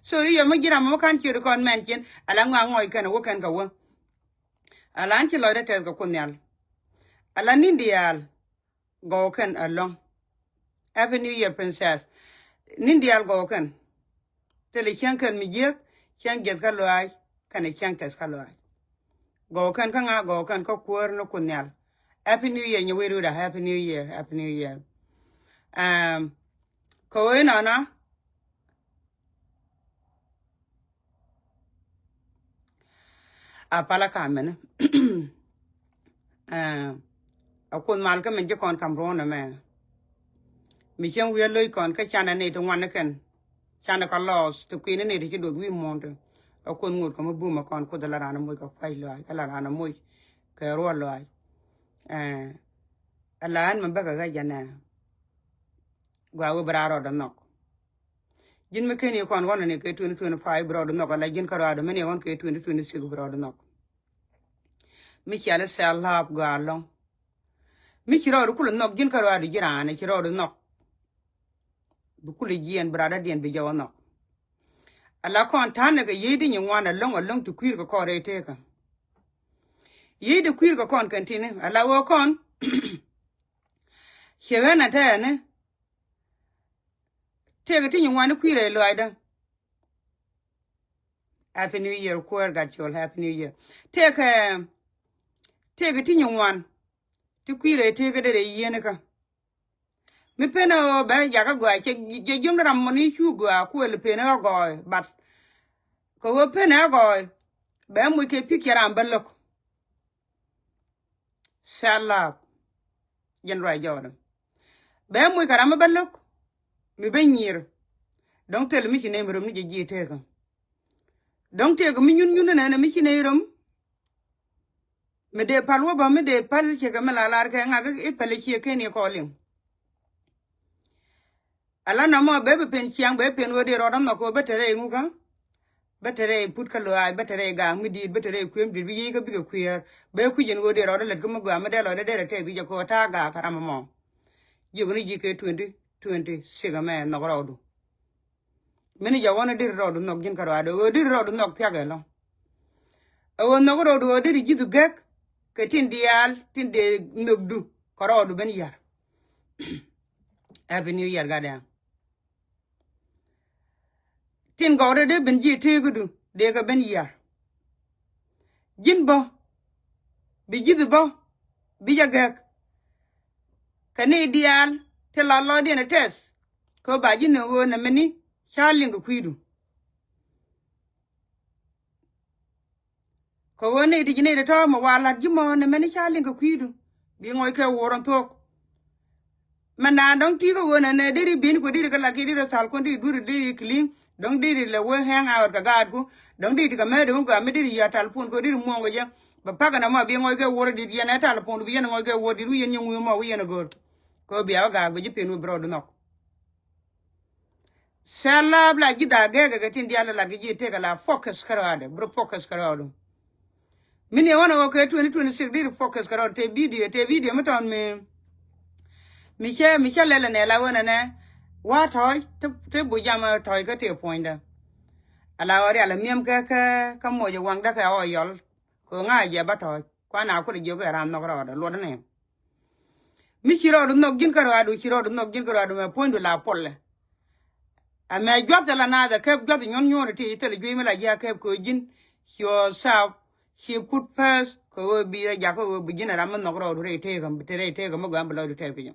so yo ma gira ma kan ki kon men kin ala nga ngoy kan wo kan ka wo ala ki lo de te ko kunyal ala nindial go kan along avenue year princess nindial go kan tele chan kan mi je chan get ka loy kan chan tes ka loy go kan ka nga go kan ko kwor no kunyal happy new year you will da happy new year ko ina na apala kamen akun mal ka men je kon kamrona me mi chen wi loy kon ka chana ne to wan ken chana ka los to queen ne ti do wi monte akun ngur ko bu ma kon ko dala rana moy ko fay lo ay kala rana moy ka ro lo ay alan man baka ga jana gwa wo braro da nok jin me ken kon wona ne ke 2025 bro da nok la jin ka ro da me ne won ke 2026 bro da nok mi chala sel hab ga long mi chiro ru kul nok jin ka ro da jirane chiro ru nok bu kul jien brada dien bi jaw nok ala kon tan ga yidi ni wana long to kwir ko re te ka yidi kwir ko kon kan tine ala wo kon chewena ta ne te ga tin ni wana kwir e lo aidan happy new year ko ga chol happy new year te ga tin ni wan to kwir e te ga de yene ka mi pena ba ja ka gwa che je jung ram moni chu gwa ku le pena go but ko wo pena go ba mu ke pikiran balok sala jen ra jordan ba mu karam balok mi benyir donc tel mi ne mrum ni je te ka donc te go mi nyun na mi ne rum mi de palwo ba mi de pal ke ga mala lar ka nga ga e pale ke ke ni ko lim ala na mo bebe pen chiang be pen wo de rodam na ko betere nguka betere put ka lo ay betere ga mi di betere kwem di bi ka bi ka kwer be ku jen wo de rodam let ko mo ga me de lo de te di ko ta ga karam mo jigo ni jike 2020 siga me no rodu meni ja wona dir rodu no gin ka rodu o dir rodu no kya ga lo o no rodu o dir jidu gek ke tin dial tin de nogdu ko rodu ben yar happy new year ga da tin gore de ben ji te gudu de ga ben yar jin bo bi jidu bo bi jagak kane dial te la lo de na tes ko ba jin wo na meni charling ku kwidu ko woni di jine de to mo wala jimo na meni charling ku kwidu bi ngoy ke woron tok mana dong ti ko wona ne diri bin ko diri kala ki diri sal ko diri duri diri clean dong diri le we hang out ka gad ku dong diri ka me dum ka me diri ya talpon ko diri mo ngoje ba paga na ma bi ngoy ke woro diri ya na talpon bi ya ngoy ke woro diri yen nyu mo wi yen gor ko bi aga go ji pinu bro do nok sala bla gida ga tin dia la gi te kala focus karade bro focus karado mini wona ko 2026 diri focus karado te video meton mi che lele ne la wona ne wa toy te bu jama toy ka te poinda ala ori ala miem ka mo je wang da ka o yol ko nga je ba toy kwa na ko je ko ran no ro da lo ne mi chiro do no gin ka ro adu chiro do no gin ka ro adu me poindu la polle a me jota la na da ke jota nyon te te le jimi la ja ke ko jin yourself she put first ko bi ra ja ko bi jin ram no ro re te ga mo ga mbalo te fi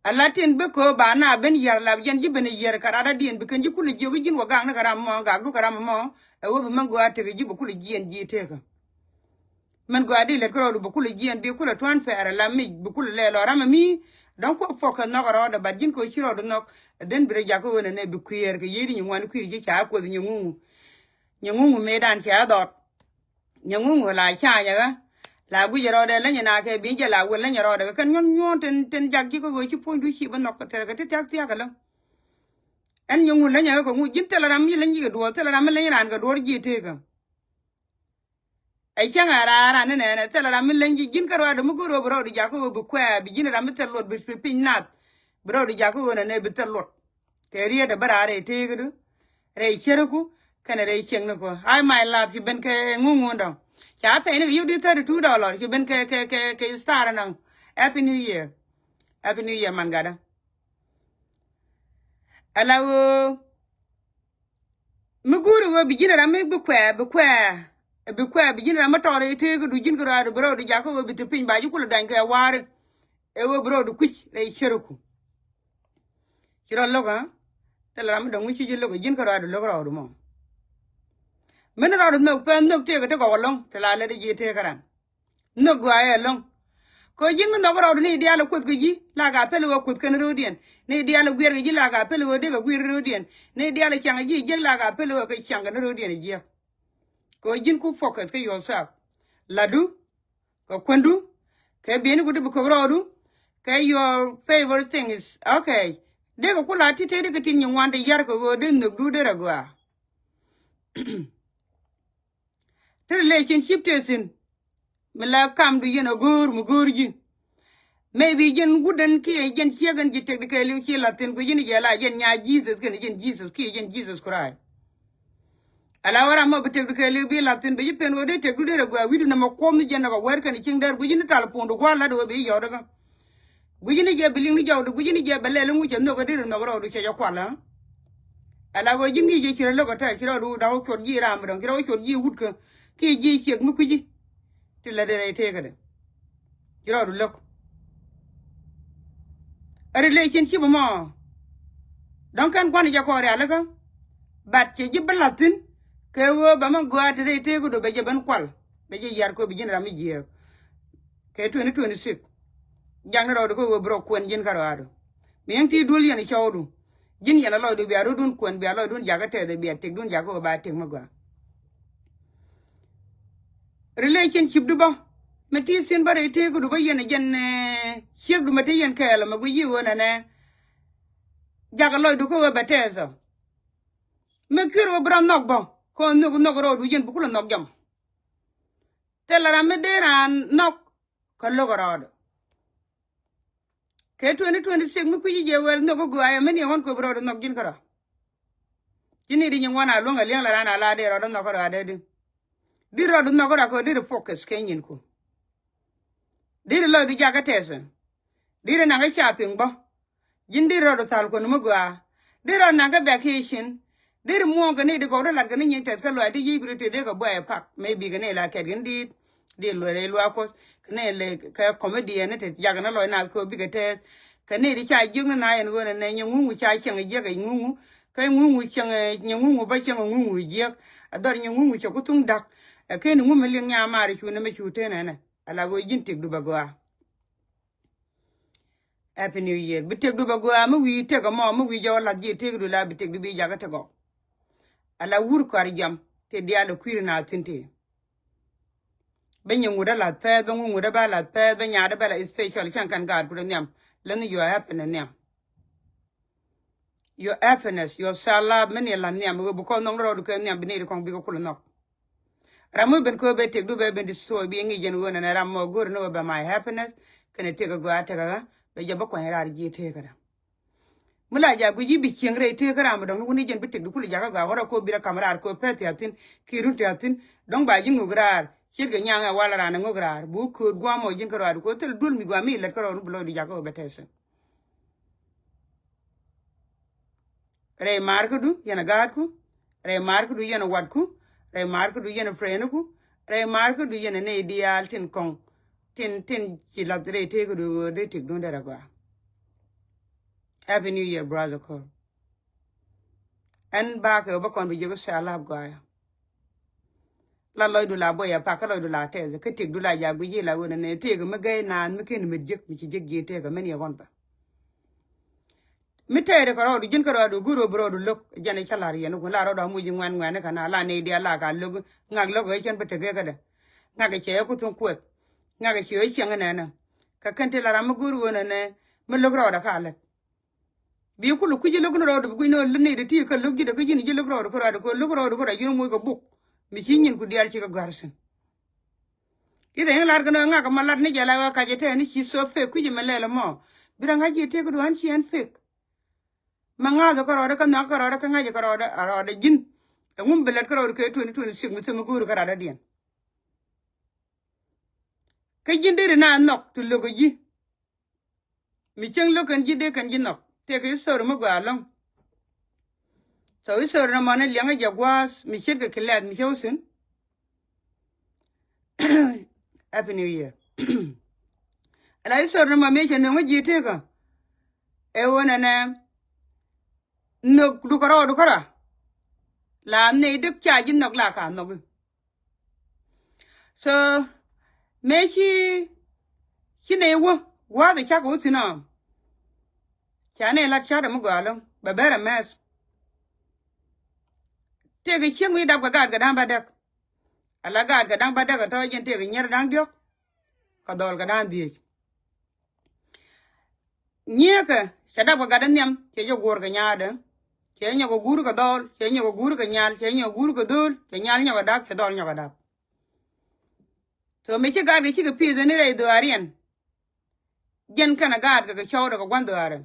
alatin be ko ba na ben yar la jen ji ben yar karada dien be kan ji kul ji jin wa gang na karam mo ga du karam mo e wo be man go ate ji bu kul jien ji te ka man go adi le ko bu kul jien bi kul ton fer la mi bu kul le lo ram mi donc ko foko no ro da ba jin ko chiro do no den bi ja ko wona ne bi kuyer ke yiri ni wan kuyer ji cha ko ni ngungu me dan cha dot ngungu la cha ya ga la gu jero de la nyana ke bi je la wu la nyaro de kan nyon ten jaggi ko go ci pondu ci ba nok te te tak tiaka la en nyungu la nyaka ko ngu jin te la ram yi la ngi do te la ram la nyiran ga do ji te ka ai changa ra ne te la ram la ngi jin ka ro do mu go ro bro di jako bu kwa bi jin ram te lot bi pin nat bro di jako ne bi te lot Teria the barare take it. Ray Cheruku, can a ray chenko. I my love, you been ke mumundum. Chapping, you did $32. You been ke star and Happy New Year. Happy New Year, Mangada. Allow Muguru will begin and make bequare. A bequare begin a motor, take a dujin go out of bro, the jackal will be to pin by you could dank a war. Ever bro, the quick, ray Cheruku. You don't look, huh? Tell them don't wish you look a jinker out of look out of more. Men out of no pen, no take a go along till I let it take her. No go along. Ko jing no go out ni dialo kut gi la ga pelo kut kan rodien ni dialo gwer gi la ga pelo de ga gwer rodien ni dialo changa gi je la ga pelo ka changa rodien je ko jing ku focus ke yourself ladu ko kwendu ke bien ku de ko rodu ke your favorite thing is okay de ko kula ti te de ke tin nyi wande yar ko go de no du de ragwa the relationship tesin mila kam du yeno gur mu gurji maybe jen wouldn't ki jen chiagan ji take the kelu ki latin ko jen jela jen nya Jesus ken jen Jesus ki jen Jesus Christ ala wara mo take the kelu bi latin be pen wode te gude ragwa widu na makom ni jen ko wer kan king dar ko jen tal pondo ko la do be yodo ga gujini je biling ni jawdo gujini je belele mu jen no ko dir no ro do che kwala ala go jingi je chiro lo ko ta chiro du da ko ji ram don chiro ko ji wut ko ki ji chek mu ku ji ti la de te ka de chiro du lok a relationship mo don kan kwani ja ko re alaga bat ke jibalatin ke wo ba man go ate te ko do be je ban kwal be je yar ko bi jin rami je ke 2026 jang ro do ko bro kwen jin karo ado mi en ti dul yen chawdu jin yana lo do bi aro dun kwen bi alo dun jaga te de bi tek dun jago ba tek magwa relationship du ba meti sin bare te ko do ba yen jen chek du meti yen kala magu yi wona ne jaga lo do ko ba tezo me kiro bra nok ba ko nok ro du jen bu ko nok jam telara me deran nok ko lo ro ke 2026 mu ku je wel no go ay men yon ko bro no gin kara jini di nywana longa liang la rana la de ro no ko ade di ro no ko ko di focus kenyin ku di lo di jaga tese di na ga shopping ba jin di ro tal ko no gwa di ro na ga vacation di mo ga ni di ko la ga ni nyin tes ka lo di yi gru te de ko boy pak maybe ga ne la ke gin di lo re lo ko ne le ka comedy ne te jaga na lo na ko bi ga te ka ne di cha jing na yen go ne nyu cha chang je ga nyu ka nyu chang nyu ba chang nyu je ador nyu cho ku tung dak ke nyu me le nya ma ri chu ne me chu te ne ala go jin tik du ba go happy new year bi tik du ba go ma wi te ga mo wi jo la ji tik du la bi tik du bi jaga te go ala wur ko ar jam te dia lo kwir na tinte benye nguda la fe ben nguda ba la fe ben ya da ba la special kan God put nyam len you are happiness nyam your happiness your sala men la nyam go ko non ro ko nyam bi ne ko bi ko no ramu ben ko be tek du be ben disto bi ngi jen wona na ramo gor no be my happiness kan te go ata ga be jaba ko hera ji te ga mula ja bu ji bi chengre te ga ram don ni jen bi tek du kul ja ga wora ko bi ra kamera ko pete atin kirun te atin don ba ji ngugrar kirga nyanga wala rana ngograr bu ko gwamo jin karo ko tel dul mi gwami let karo bulo di jago betesen re markudu yana gadku re markudu yana wadku re markudu yana frenuku re markudu yana ne dial tin kong tin ci la re te ko de tik don dara gwa happy new year brother ko en ba ko ba kon bi jego sala gwa la loy du la boya pa ka loy du la te ke tik du la ja gu ji la wona ne te ga ma gay nan mi ken mi jek mi ci jek ji te ga men ye gon ba mi te re ko du jin ko do guro bro du lok jane chalar ye no la ro do mu ji ngwan ngwan kana la ne dia la ga log ngak log e chen bete ga da ngak che ku tun ku ngak che e chen na na ka kan te la ram guro wona ne mi log ro da ka le bi ku lu ku ji log ro do ku no le ne de ti ka log ji da ku ji ni ji log ro ko log ro ko da ji mu ko buk mi cinyin ku dial ci ka garsen ide en lar gno nga ka malat ni jala ka jete ni ci so fe ku ji melela mo bira nga jete ko do an ci en fe manga do karo ka na karo ka ngaje karo da aro da jin ngum belet karo ke 2026 mutum guru karo da dien ka jin de na nok tu logo ji mi cheng lo kan ji de kan ji nok te ke sor mo ga long so sor na man lianga jagwas mi chet ka kilat mi chosin happy new year ala sor na ma me chen no ji te ka e wona na nok du kara la ne duk cha jin nok la ka nok so me chi ne wa de cha ko sina cha ne la cha da mo ga long ba bera mes te ga chi mi da ga dan ba dak ala ga dan ba dak to jen te ga nyer dan diok ka dol ga dan di nye ka cha da ga dan nyam che yo gor ga nya da che nya go guru ka dol che nya go guru ka nyal che nya guru ka dol che nyal nya ga dak che dol nya ga dak so me che ga chi ga pi de ne re do arien jen kana ga ga chaw da ga gwan do are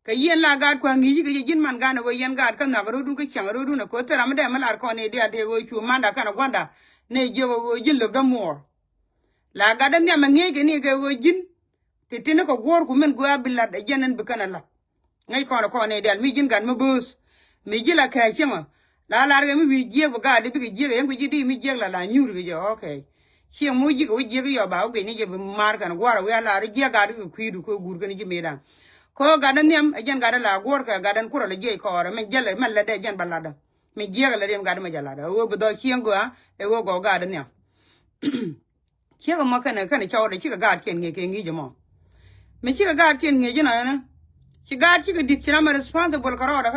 ka yen la ga kwa ngi ga jin man ga na go yen ga ka na ro dun ka chang ro dun ko tera ma de ma lar ko ne dia de go chu man da kana gwanda ne je go jin lo da mor la ga da ne ma ngi ga ni ga go jin te te ko gor ku men go abilla da jenen bi kana la ngai ko ne del mi jin gan ma bus mi jila ka chima la ga mi wi je ga de bi ga je ga yen go ji di mi je la nyur ga je okay chi mu ji go je ga yo ba go ni je bi mar kan gwara we la ri je ga ri ku du ko gur ga ni je me dan ko gadan nyam ajan gada la gor ka gadan kura le je ko ra men jelle man le de jan balada me je ga le dem gada ma jalada wo bu do chiengo e wo go gadan nyam chi ga ma kana chaw de chi ga gad ken nge ke ngi jamo me chi ga gad ken nge jina na chi gad chi ga dik chira ma responsible karo da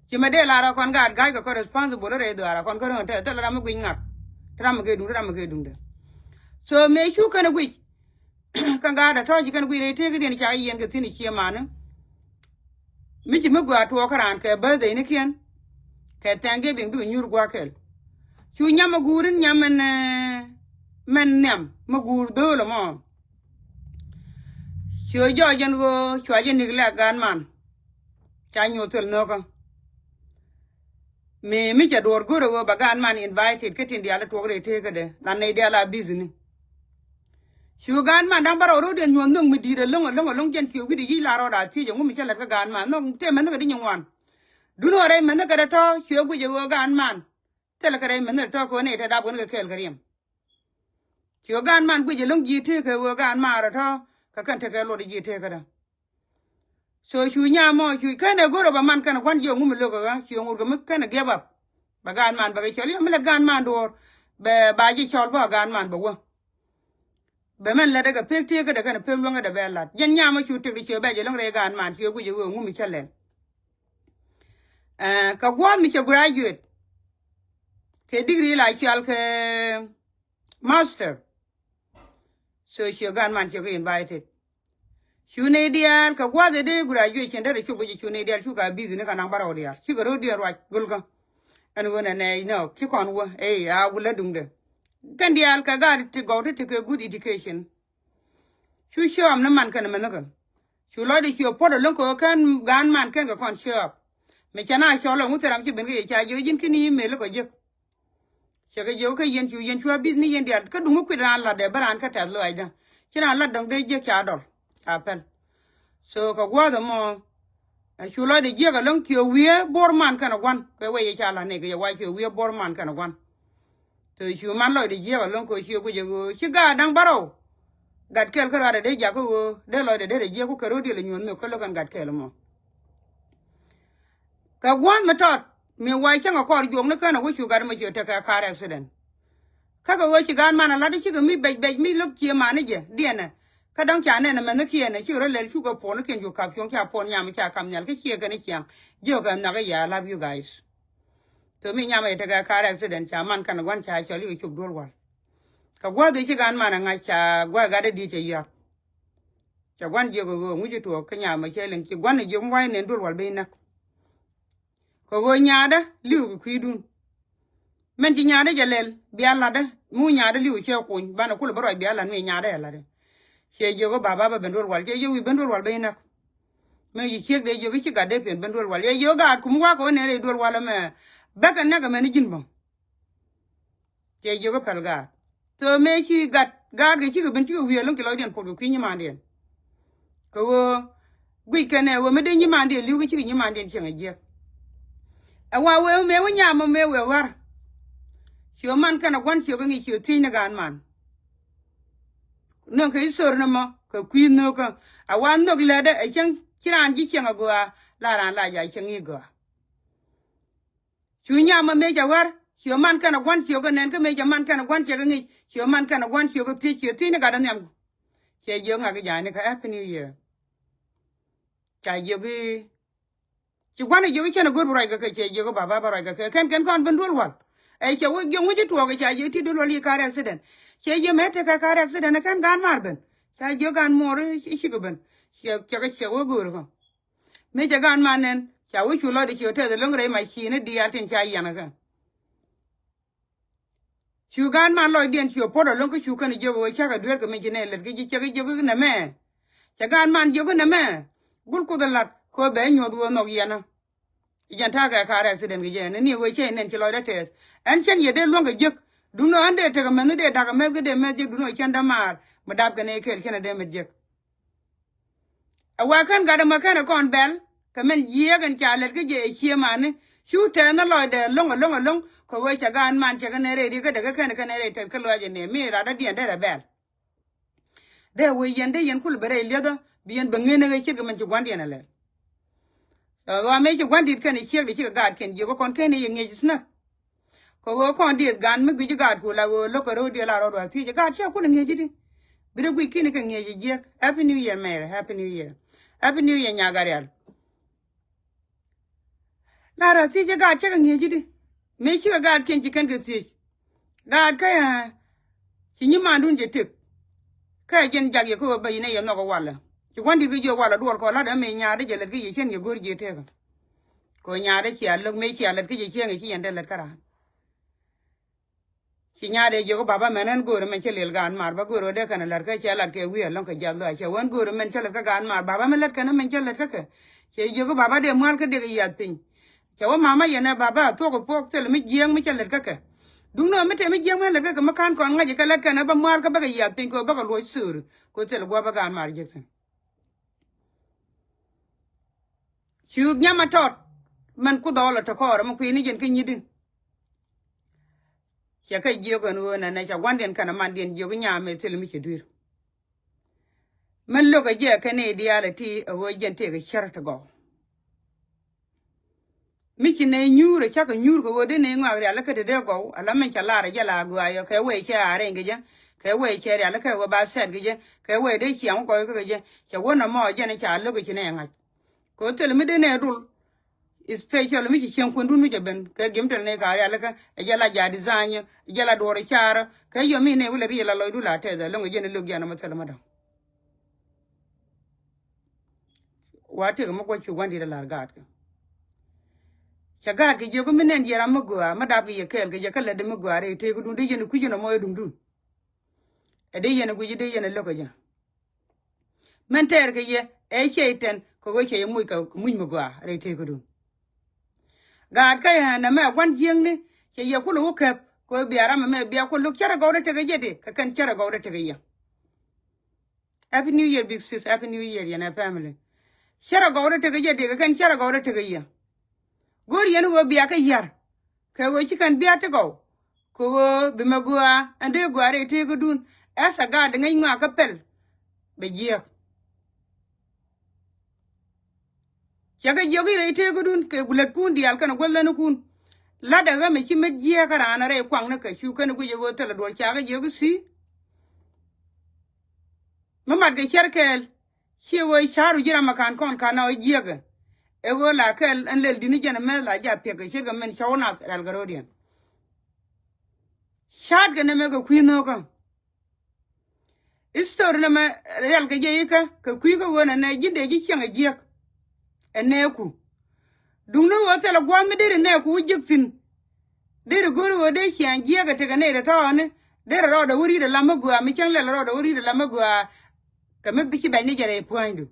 chi me de la ra kon gad ga ko responsible re do ara kon ko te la ma gwi ngak tra ma ke dun de so me chu kana gwi kanga da to ji kan gwi re te ga den cha yen ga tini chi ma mi ji magwa to karan ke ba de ne kien ke tange bin du nyur gwa kel chu nyam gurin nyam men nyam magur do lo mo chu jo jen go chu jen ni la gan man cha nyu tel no ka mi cha dor go ro ba gan man invited ke tin dia la to re te ga de na ne dia la business chu gan man dang baro ro den nyon nong mi di de long jen chu gi di la ro da ti je ngum mi cha la ga gan man no te men ga di nywan du no re men ga da to chu gu je go gan man te la ka re men to ko ne ta da bo ne kel gariem chu gan man gu je long ji te ke go gan ma ra to ka kan te ke lo di ji te ka da so chu nya mo chu ka ne go ro ba man kan kwan je ngum lo ga chu ngur ga mi ka ne ge ba gan man ba ga choli mi la gan man do be ba ji chol ba gan man ba wo be men la daga pek te ka daga na pek longa da be la jen nya ma chu te ri che be je long re gan man chu gu je go ngum mi chalen ka gwa mi che graduate ke degree la chal ke master so chu gan man chu invited chu ne dia ka gwa de graduate chen da chu gu je chu ne dia chu ka business ka nang baro dia chu ga ro dia wa gul ga an wona ne no ki kon wo a gu la dung de kan dia ka ga ti go to take a good education chu shom na man kan man kan chu lo de chu po de lon ko kan gan man kan ka kon shop me chana sho lo mutaram chi ben ge cha yo jin kini me lo ko je che ga yo ka yen chu business yen dia ka dum ko dan la de baran ka ta lo ai da china la dang de je cha dol apel so ka gwa da mo chu lo de je ga lon kyo wie bor man kan gwan ko we ye cha la ne ge wa kyo wie bor man kan gwan to chu man lo de je ga lon ko chu ko je go chi ga dang baro gad kel ka de ja ko de lo de je ko ka ro de le nyon no ko lo kan gad kel mo ka gwan ma tot mi wai changa kor jong ne kana wo chu gar ma je ta ka car accident ka wo chi gan mana la de chi ga mi be mi lo chi ma ne je de na ka dang cha ne na ma ne kie ne chi ro le chu ko po ne ken ju ka pyong cha pon nya mi cha kam nyal ke chi ga ne chiang jo ga na ga ya love you guys to mi nya ma ta ka car accident cha man kana gwan cha cho li chu dol wal ka gwa de chi gan mana nga cha gwa ga de di che ya cha gwan je go ngu ji to ka nya ma che len chi gwan ne je wai ne dol wal be na ko go nyaada liu ku idun men ti nyaada jalel bi alla da mu nyaada liu che ko bana kul baro bi alla mi nyaada la de che je go baba ba bendol wal che je wi bendol wal be na me yi chek de yo ki ga de pen ben dol wal ye yo ga kum wa ko ne re dol wala me ba kan na ga me ni jin bon ke yo ga pel ga to me ki ga ga ki ga ben ti wi lo ki lo den po ko ki ni ma den ko wo gwi kene wo me de ni ma den li ki ni ma den chen je a wa we me wo nya mo me we war yo man kana kwan yo ga ni ki ti na gan man no ke sor na mo ko kwi no ko a wan no le de e chen kiran ji chen go la ran la ja chen i go chu nya ma me ja war yo man kana kwan yo ga nen ka me ja man kana kwan che ga ni yo man kana kwan yo ga ti na ga dan yam che yo nga ga ja ne ka happy new year cha yo gi chi kwan yo gi chen go ro ga ka che yo ga baba ba ro ga ka ken kon ben dol wal ai che wo yo ji to ga cha yo ti dol wal ka accident che yo me te ka accident kan gan mar ben cha yo gan mor chi go ben che wo go ro me ja gan manen cha wo chu lo de che te de long re mai chi ne di altin cha yana ka chu gan man lo den chu po do long ko chu kan jo wo cha ga dwer ko me ne le gi che gi jo na me cha gan man jo na me gul ko de lat ko be nyo do no yana ijan ta ga ka accident gi je ne ni wo che nen chi lo de te an chen ye de long ga jek du no ande te ga me de ta ga me ge de me je du no chen da mar ma dab ga ne kel chen de me jek a wa kan ga da ma kan kon bel ka men ye gan cha le ge je che man chu te na lo de long ko we cha gan man cha ga ne re di ga de ga kan ne re te ka lo je ne mi ra da dien de bel de we yen de yen kul bere le da bien ba ngene ga chi ga man chu gwan dien le wa me chu gwan dit kan chi de ga ken je ko kon ken ye nge sna ko go kon dit gan mi gi ga ku la go lo ko ro de la ro ti ga cha ku nge ji di bi de gwi kin ka nge ji je happy new year me happy new year happy new year nya ga real la ra ti ga cha nge ji di me chi ga ken ji kan ga ti ga ka ya chi ni ma dun je tek ka jen jag ye ko ba ne ye no ko wala chi gwan dit gi jo wala duol ko la da me nya de je le gi ye chen ye gor je te ko nya de chi alok me chi alok gi je chen gi yen de le kara chi nya de jo baba menen gor men che le gan mar ba gor de kan lar ka che lar ke wi lon ka ja lo che wan gor men che le ka gan mar baba men let kan men che le ka ke che jo baba de mal ka de ya pin che wa mama ye na baba to ko pok te le mi jeng mi che le ka ke dung no me te mi jeng men le ka ma kan kon nga je ka let kan ba mal ka ba ya pin ko ba ka lo sur ko te le gwa ba gan mar je ten chu nya ma tot man ku do la to ko ma ku ni jen ki ni din che ka je ko no na cha wan den kana man den je ko nya me te le mi che dir man lo ka je ka ne dia la ti wo jen te ga char ta go mi chi ne nyure cha ka nyur ko de ne ngwa ya la ka de go ala men cha la ra ja la gwa yo ka we cha are nge je ka we che ya la ka wo ba set ge je ka we de chi am ko ka je cha wo na mo je ne cha lo ke ne nga ko te le mi de ne dul special mi chi chen kun dun mi je ben ka gem tel ne ka ya la ka ja la ja design ja la do re cha ka yo mi ne wo le ri la lo du la te da lo nge je ne lo ya na ma tel ma da wa te mo ko chu wan di la ga ka chagar ke jogo minen yera magwa madab ye kel ke yakala de magwa re te gudun de yen ku jeno moy dum dun e de yen ku de yen loko ja men ter ke ye e cheiten ko go che muy ka muy magwa re te gudun ga ka ya na me wan jing ni che ye ku lu ke ko biara me bia ko lu chara go re te ge de ka kan chara go re te ge ya happy new year big sis happy new year yana family chara go re te ge de ka kan chara go re te ge ya gor yen wo bia ka yar ka wo chi kan bia te go ko wo be magwa ande gwa re te gudun asa ga de ngai ngwa ka pel be je cha ga yogi re te gudun ke gulet kun dial kan gollen kun la da ga me chi me je ka rana re kwang na ka shu kan ku je go te la do cha ga yogi si mamat ga cherkel chi wo charu jira makan kon kana o je ga e go la kel en lel dini jena me la ja pe ga shirga men chawna ral garodian shad ga ne me go kwino ko istor na me real ga je ka kwi go wona na jinde ji chenga je ene ku dung no wo tela gwa me dire ne ku jiktin dire go wo de chen je ga te ga ne ta ne dire ro da wuri da lamagwa mi chen le ro da wuri da lamagwa ka me bi ki ba ni jere poindu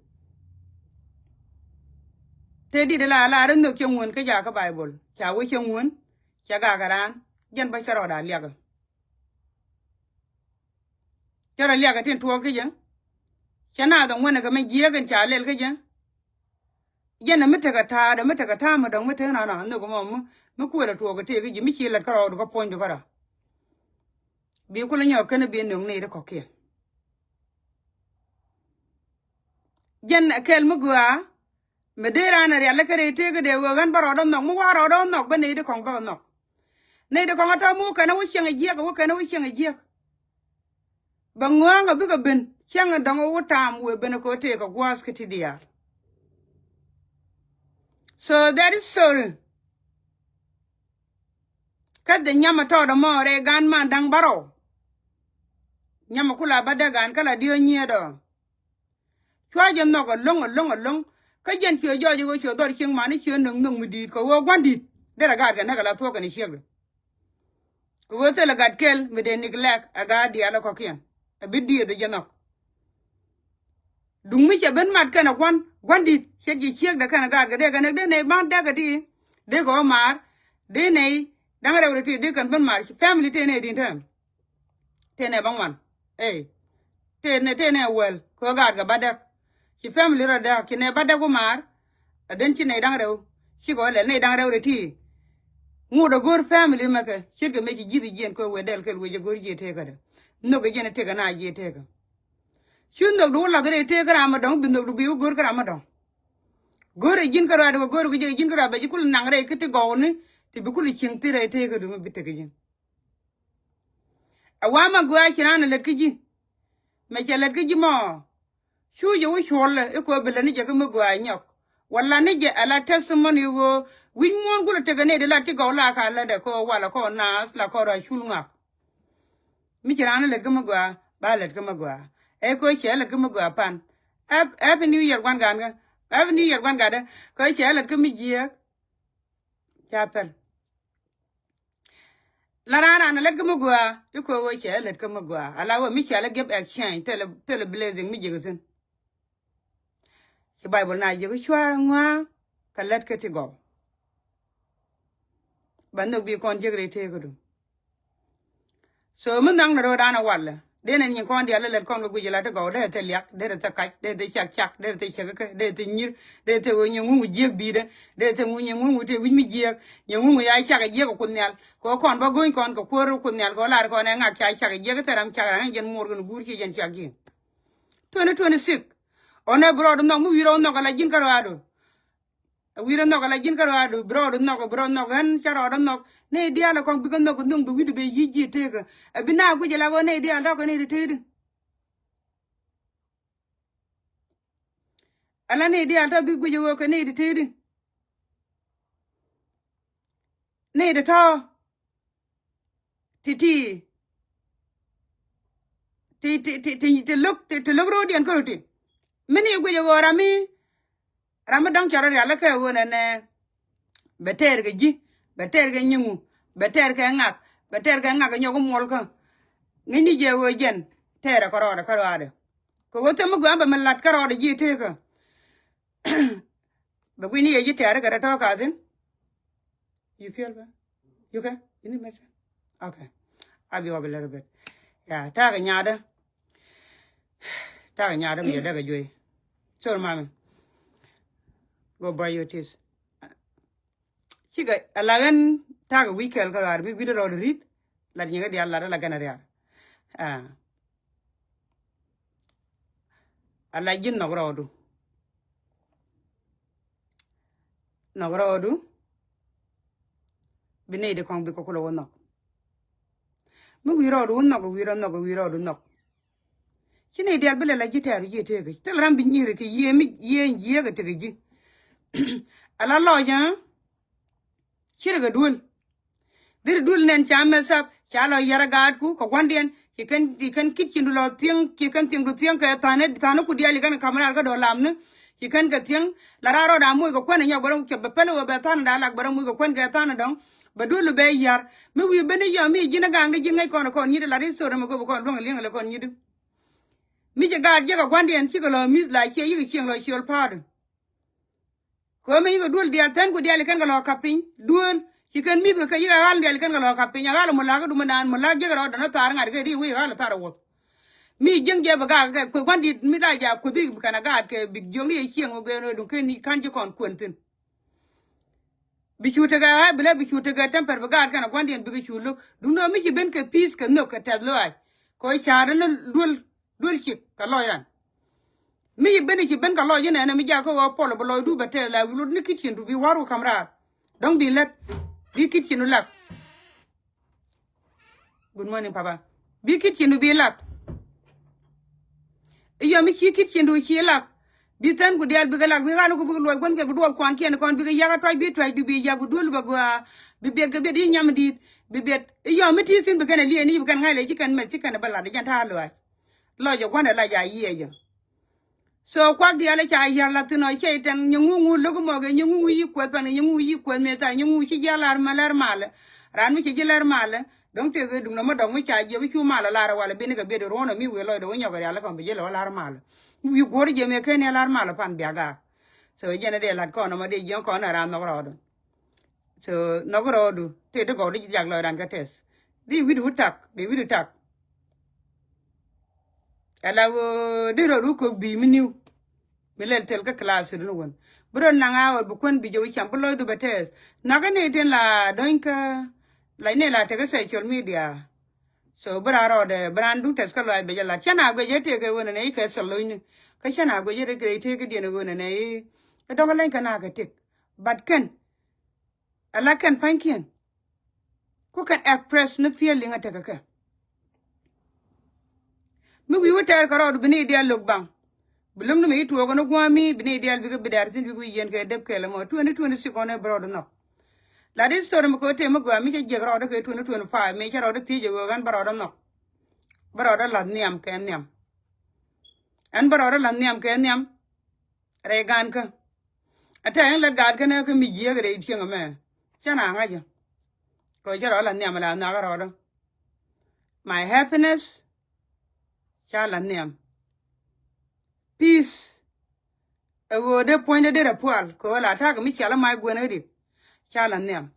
te di de la ren no kyong won ka ja ka bible cha wo kyong won cha ga garan jen ba charo da liaga charo liaga tin tuo ke jen chana da wona ga me jiegen cha lel ke jen jen na mita ta da mita ta ma dong mita na no ko mo ku la tuo ga te ga mi chi la karo do ko pon do kara bi ko la nyo kana bi no ne de ko ke jen kel mu gwa me de ra na ya la kare te ga de go gan baro do no mu wa ro do no ba ne de kong ba no ne de kong ta mu kana wo chen ji ga wo kana wo chen ji ba ngwa ga bi ga ben chen da ngo tam we ben ko te ga gwas ke ti dia so that is so kad de nyama to do mo re gan man dang baro nyama kula bada gan kala dio nye do chwa jen no ga long ka jen chyo jo jo chyo dor ching ma ni chyo nung di ko wo gwan di de la ga na ga la to ka ni sheg ko wo te la ga kel me de neglect aga di ala ko kien a bidi de jenok dung mi che ben mat kana gwan di sheg ji sheg da kana ga de ga de ne ban da ga di de go mar de ne dang re ti de kan ben mar family te ne din tam te ne bang wan te ne wel ko ga badak ki family ra da ki ne badak ko mar aden ki ne dang rew ki go le ne dang rew ti mu do gor family maka ki ga me ki jidi jen ko we del kel we gor je te ka da no ga jen te ga na je te ka shun do do la gre te ga ma dong bin do bi gor ga ma dong gor jin ka ra do gor ga jin ka ra ba ji kul nang re ki te go ni ti bi kul chin ti re te ka do bi te ga jin awama gwa kirana let ki ji me che let ki ji mo shu je wo shol e ko bele ni je ko mo gwa nyok wala ni je ala testimony go win mon gulo te gane de la ti go la ka la de ko wala ko nas la ko ra shul ngak mi kirana let ko mo gwa ba let ko mo gwa e ko che let ko mo gwa pan ap new year gwan gan ga ap new year gwan ga de ko che let ko mi je chapel la rara na let ko mo gwa ko wo che let ko mo gwa ala wo mi che la geb exchange tele blazing mi je gesen ki bible na je ko chwa ngwa ka let ke ti go bando bi kon je gre te ko do so mun dang ro dana walla de nen kon dia let kon go je la te go de te lyak de te ka de te chak de te chak de te nyir de te wo nyu je bi de te nyu te wi mi je nyu ya chak je ko nyal ko kon ba goin kon ko ko nyal ko la ko ne ngak chak je te ram chak jen mor gun gur ki jen chak gi 2026 one bro no mu wiro no kala jin karo ado wiro no kala jin karo ado bro no gan charo no ne dia la kon bigon no ko ndung bi be yiji te ka abina ku je la go ne dia ko ne te de ala ne dia to bi ku je ko ne te de ne de to ti look ro dian ko ti mini ku je go rami dang charo ya la ka wo ne beter ga ji beter ga nyingu beter ga ngak nyogo mol ka ngini je wo jen tere karo ade ko go temu gamba melat karo ade ji te ka ba gwini ye ji tere ga to ka din you feel ba you okay you need medicine okay I'll be over a little bit yeah ta ga nyada mi da ga joy so mama go buy your teeth chiga alagan ta ga weekend ka ar bi do read la ni ga dia la ga na ya ala jin no rodu bine de kong bi ko lo no mu wi rodu no chine dia bele la jitaru je te ga tel ram bi nyire ke ye ga te ga ji ala lo ja chire ga dul dir dul nen chame sap chalo yara gad ku ko gwandien ki kan kitchen du lo tieng ki kan tieng du tieng ka tane ku dia li kan kamera ga do lamne ki kan ga tieng la raro da mu ko kwen nya goro ke be pele be tan da lak bara mu ko kwen ga tan dong ba dul be yar mi wi be ne yo mi jina ga ngi ngai kono kon nyide la ri so remo ko ko dong li ngale kon nyide mi je ga je ga gwandien chi ko lo mi la che yi chi lo chi ol pad ko me yigo dul dia tan ko dia le kan galo kapin dul ki kan mi ko yiga gal dia le kan galo kapin ya gal mo la ko dum nan mo la je garo da na tar ngar ke ri wi gal tar wo mi jeng je baga ga ko bandi mi da ja ko di kana ga ke big jong ye chieng o ge no dum ken ni kan je kon kuntin bi chuta ga bla bi chuta ga temper baga kana kwandi bi chulo dum no mi ci ben ke peace ka no ka tad lo ay ko chaara na dul ci ka loyran mi ben ci ben ka loy ne na mi ja ko polo bo loy du bete la lu ni kitchen du bi waru kamra donc bi let bi kitchen lak good morning papa bi kitchen du bi lak iyo mi ci kitchen du ci lak bi tan ku dial bi galak bi ganu ko bi loy gon ke bu do kwan ken kon bi ya ga toy bi toy du bi ja bu dul ba gwa bi bet ga be di nyam di bi bet iyo mi ti sin bi kana li ni bi kan ngale ci kan me ci kan bala de janta lo jo kwana la ja ye so kwa di ala cha ya la tino che tan nyungu lo ko moge nyungu yi ko pan nyungu yi ko me ta nyungu ci jalar malar mal ran mi ci jalar mal donc te ge dum no do mi cha je ku mal la ra wala be ni ga be de rono mi we lo do nyo ga ala ko be je lo la mal wi gor je me ken la mal pan biaga so je ne de la ko no ma de je ko na ran no ro do so no ro do te de go di jag lo ran ka tes di wi du tak ala wo de ro ko bi mi niu mi len tel ka class ru won bro na nga bu kon bi jo cham lo du betes na ga ne ten la don ka la ne la te ka social media so bra ro de brand du tes ka lo be la chana go je te ke won ne ka so lo ni ka chana go je de ke te ke de ne won ne ka do ga len ka na ka tik but ken ala kan pankin ko kan express na feeling ata ka mi wi wutar karod bini dia lok bang bulum no mi to go no gwami bini dia bi ga bidar sin bi gu yen ke deb ke la mo 2026 on broad no la dis story mo ko te mo gwami ke je grod ke 2025 me ke rod ti je go gan broad no broad la niam ke niam an broad la niam ke niam re gan ka ata en la gad ke na ke mi je ga re ti ngame chana nga je ko je ro la niam la na ga ro my happiness chala niam peace e wo de point de rapal ko la ta mi chala mai gwen ri chala niam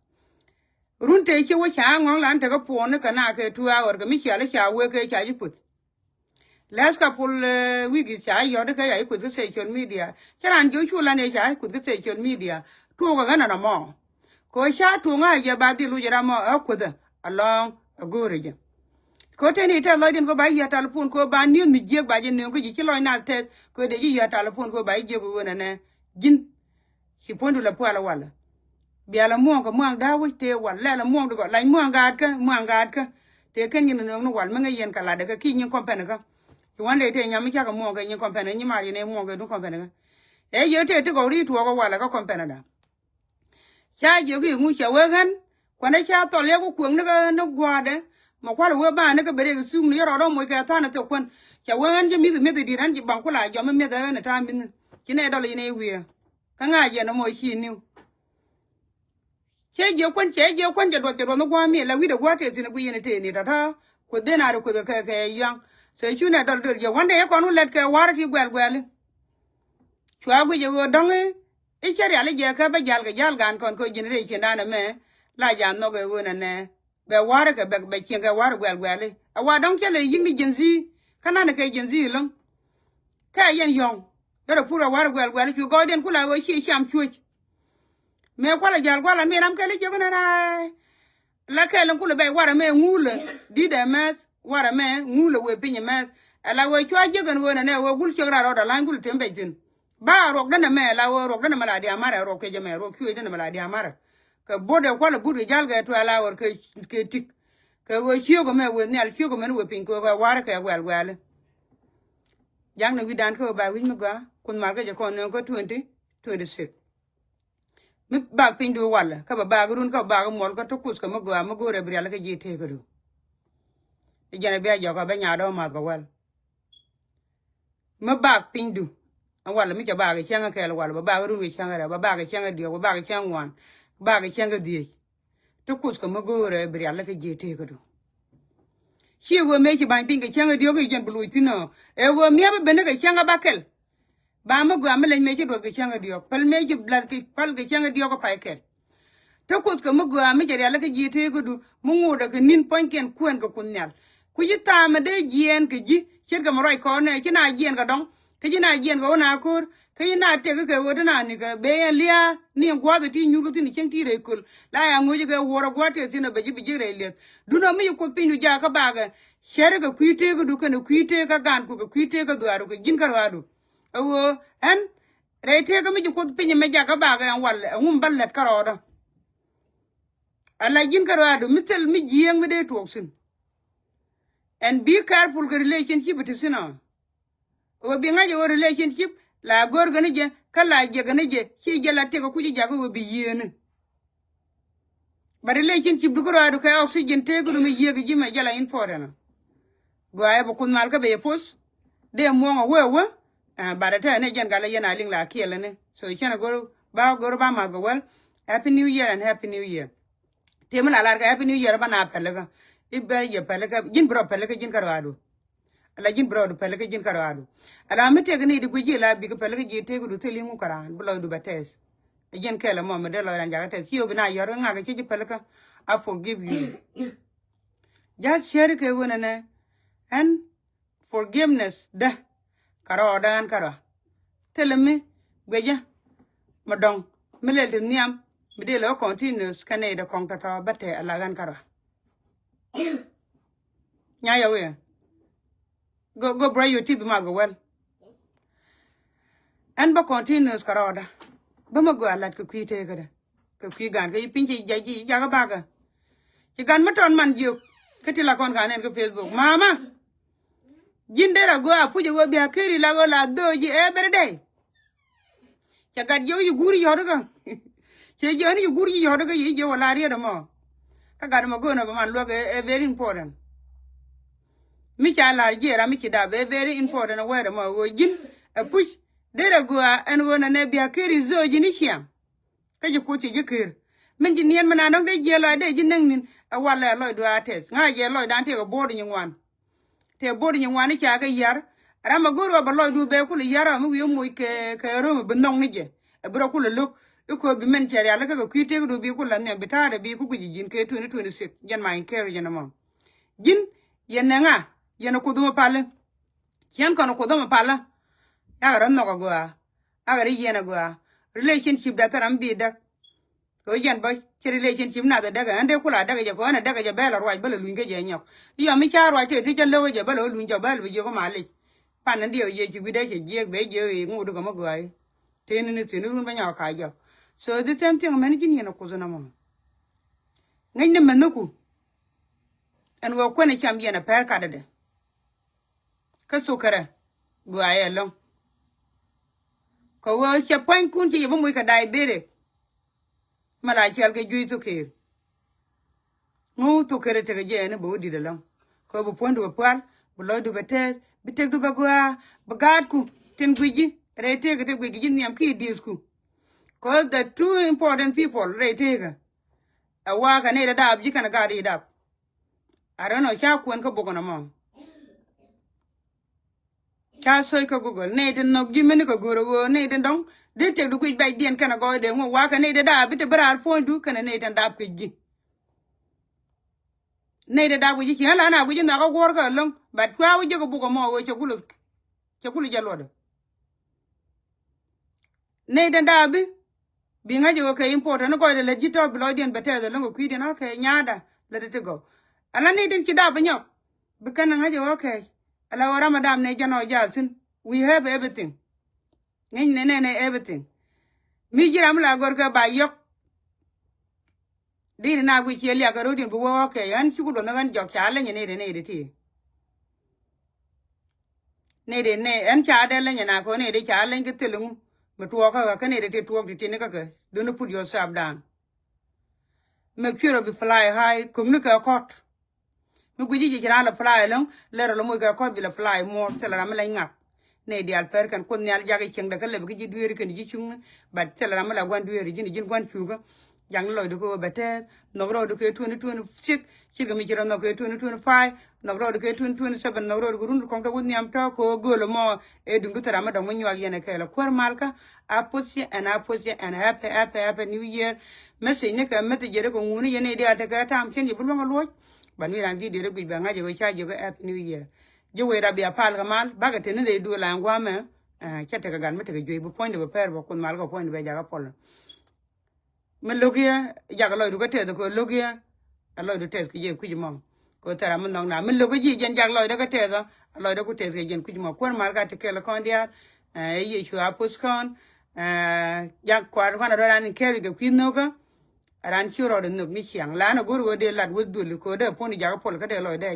runte che wo cha ngong lan ta ko pon ka na ke 2 hour ga mi chala cha we ke cha ji put las ka pul wigi cha yo de ka ya ku ke social media charan jo chu la ne cha ku ke social media to ga na mo ko cha to nga je ba di lu jara mo ku da along a gore je ko te ni ta lo din ko ba ya telefon ko ba ni mi je ba je ne ko ji lo na te ko de ji ya telefon ko ba je ko wona ne jin si pondu la po ala wala bi ala mo ko mo da wo te wala la mo do ko la mo ga ka te ken ni no wal ma nga yen ka la de ka ki ni company ka ti wande te nyam cha ka mo ga ni company ni ma ri ne mo ga du company ka e yo te to ko ri to ko wala ka company da cha je ki mu cha we gan kwa na cha to le ko ku ne no gwa de mo kwala we ba ne ka bere ga su ni ro do mo ka ta na to kon cha we gan je mi di ran ji ban kula jo me da na ta min ki ne do le ne wi ka nga je no mo chi ni che je kon je do no gwa mi la wi de gwa te tin gu yin te ni ta ta ko de na ro ko ka yang se chu ne do je wande e kon let ke war ti gwel chwa gu je go dong e che ya le je ka ba jal gan kon ko jin re che na na me la ja no ge wo na ne be war ke be chen ke war gwel a wa dong che le yin di jinzi kana ne ke jinzi long ka yen yong ro pura war gwel chu go den kula go chi sham chu me kwala jal kwala mi ram ke le je go na la ke len kula be war me ngule di de me war me ngule we pinye me ala we chwa je gan wo na ne wo gul chogra ro da lan gul tembe tin ba rok dana me la wo rok dana mala di amara rok ke je me rok chu dana mala di amara ka bode kwala budu jal ga to ala wor ke tik ka wo chiyo go me we ne al chiyo go me we pin ko ba war ke gwel jang na wi dan ko ba wi me ga kun mar ga je ko ne ko 2026 mi ba pin do wala ka ba grun ka ba mol ka to kus ka mo go re bri ala ke je te ko do e jana be jo ka ba nya do ma ko wal mi ba pin du wala mi ka ba ga chen ka wala ba grun wi chen ga ba ga chen ga dio ba ga chen wan ba ga chen ga di to kus ka mo go re bri ala ke je te ko do chi wo me ki ban pin ga chen ga dio ga jen bulu tino e wo mi ba ne ga chen ga ba kel ba ma gwa mele me ki do ke changa dio pal me ki blar ki pal ke changa dio ko pai ke to ko ko ma gwa me jere la ke jite gudu mu ngoda ke nin ponken kuen ko kunyal ku jita ma de jien ke ji cher ga moroi ko ne ki na jien ga dong ke ji na jien go na kur ke na te ke wo na ni ga be lia ni ngwa de ti nyugo ti ni chen ti re kul la ya ngoji ga woro gwa te ti na be ji bi jire le du no mi ko pinu ja ka ba ga cher ga kuite gudu ke ne kuite ka gan ku ga kuite ka duaru ke jin ka wadu awo en rete ga mi ko pinye me ja ka ba ga wal ngum ballet karoda ala jin karado mitel mi jiyang mi de toksin and be careful ga relationship it is na o bi ngaje o relationship la gor ga je kala je ga je ci jala te ko kuji jago bi yene ba relationship du karado ka oxygen te ko mi yega ji ma jala in forena go ay bo kun mal ka be pos de mo ngo wewe ba da ta ne jen gala yana ling la kiele ne so chana gor ba ma go well happy new year and happy new year temala larga happy new year bana pelega ibbe ye pelega jin bro pelega jin karwado ala jin bro do pelega jin karwado ala mete gni di guji la bi ko pelega ji te gudu teli mu karan bulo du bates jin kala mo me de lo ran jaga te tiyo bina yor nga ga ji pelega I forgive you just share ke wona ne and forgiveness da karoda an kara telemi gbeja madong melel de niam bide lo continuous Canada kontata bate alagan kara nya ya we go bray your tip ma go well and ba continuous karoda ba ma go alat ko kwite kada ko kwi gan ga pinji jaji jaga baga ci gan maton man juk kati la kon kanen ko Facebook mama jindera go apuje wo bi akiri la go la doji every day ci gad yo yu guri yodo ga che jani yu guri yodo ga yi je wala riya mo ka gad mo go no ba man lo ga very important mi cha la jera mi ci da very important we mo go jin push dera go en wona ne bi akiri zoji ni chiam ka ji ko ci jikir min ji nien mana nok de je la de ji nang nin wala lo do ates nga je lo dan te go bodu ni wan te bodu ni wan cha ga yar rama goro ba lo du be ku yara mu yo moy ke ro mu ndong ni je e bro ku le luk ko bi men chere ala ka ko kwite ko bi ku la ne bitare bi ku ji jin ke 2026 jan ma en kere jan mo jin yen nga yen ko dum pale yen kono ko dum pala ya ran no go a aga ri yen go relationship da taram bi da ko jan ba relationship na da daga ande kula daga je ko na daga je bela roi bela lunge je nyok yo mi cha roi te je lo je bela lunge bela je ko mali pan ndio ye ji gide je be je ngudu ko mo go ai teni ni teni run ba nya ka jo so the same thing man jin yen ko zona mo ngai ne manuku en wo ko ne cham yen per ka de ka so kare go ai long ko wo che pan kun ti bo mu ka dai bere mala chal ke ju to ke mu to kere te je ne bo di de long ko bo pondo bo pal bo lo du betes bitek du ba go ba gad ku ten guji rete ke te guji niam ki disku cause the two important people rete a wa ka ne da dab ji kana ga di dab I don't know cha kwen ko bogo na mo cha soy ko google ne den nok ji men ko goro go ne den dong de te du guji bay dien kana go de mo wa ka ne da dab te bral fon du kana ne den dab ko ji ne da dab ji hala na guji na ko gor ka long bat kwa wu je ko bogo mo wo chakulu jalodo ne den dab bi ngaje ko important ko de legito blood den bete de longo kwide na ke nyaada let it go ala ne den kida banyo bi kan ngaje okay ala wara madam ne jano jasin we have everything ne everything mi jiram la gor ka ba yok dir na gu cheli aga rodin bu okay an chugo do ngan jok cha le ne de ti ne an cha de le na ko ne de cha le ke telungu metuo ka ne de tuo di tin ka don't put yourself down make sure you fly high communicate court me guji ji la fly long lero lo mo ga ko bi la fly more tell ram la ngak ne di al per kan ko nyal jage cheng de ka le bi ji dueri kan ji chung bat tell ram la gwan dueri ji ni gwan chuga yang loy do ko bete no ro do ke 2026 chirga mi chiro no ke 2025 no ro do ke 2027 no ro do run ko to woni am to ko golo mo e dum do tara ma do mo nywa yene ke la kwar malka aposia and happy new year message ne ka mete jere ko nguni yene dia ta ka tam chen yibul ma lo ban wi ran video ko ba ngaje ko cha je ko happy new year je we rabia pal ga mal baga tene de do la ngwa me chete ka gan mete ke jo bu point be per bo kun mal ko point be jaga pol men logia jaga loy du ka te ko logia loy du tes ki je ku jimo ko tara men nong na men logo ji jen jag loy da ka te da loy da ku tes ke jen ku jimo ko mal ka te ke la kon dia ye chu apus kon jak kwar kana do ran ke ke ku no ka ran chu ro de no ni chiang la no gur go de lat wo du ko de poni jaga pol ka de loy de